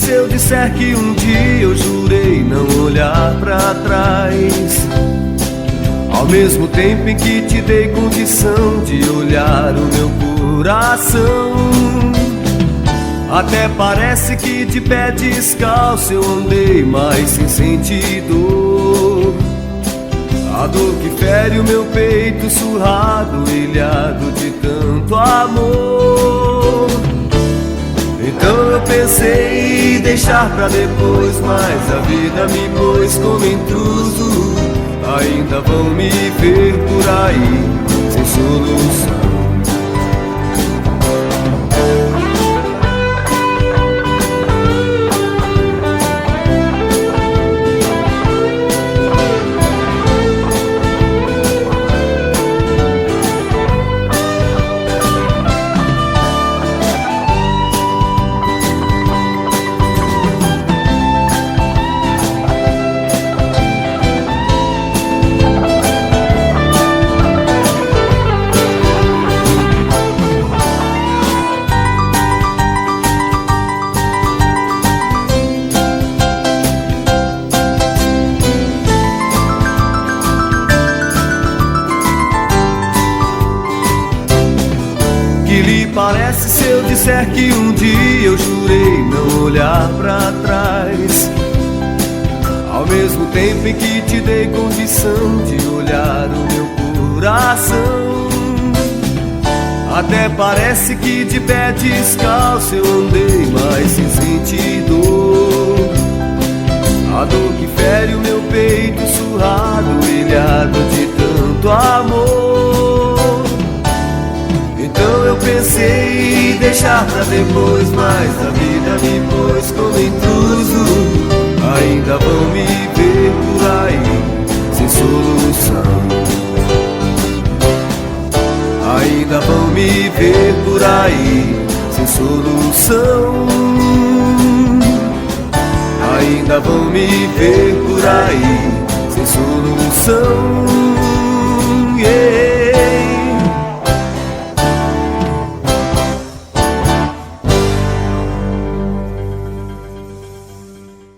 se eu disser que um dia eu jurei não olhar pra trás? Ao mesmo tempo em que te dei condição de olhar o meu coração, até parece que de pé descalço eu andei, mas sem sentir dor. A dor que fere o meu peito surrado, ilhado de tanto amor. Então eu pensei em deixar pra depois, mas a vida me pôs como intruso. Ainda vão me ver por aí, sem solução. Que lhe parece se eu disser que um dia eu jurei não olhar pra trás? Ao mesmo tempo em que te dei condição de olhar o meu coração, até parece que de pé descalço eu andei, mas sem sentir dor. A dor que fere o meu peito surrado, ilhado de tanto amor. Então eu pensei em deixar pra depois, mas a vida me pôs como intruso. Ainda vão me ver por aí, sem solução. Ainda vão me ver por aí, sem solução. Ainda vão me ver por aí, sem solução.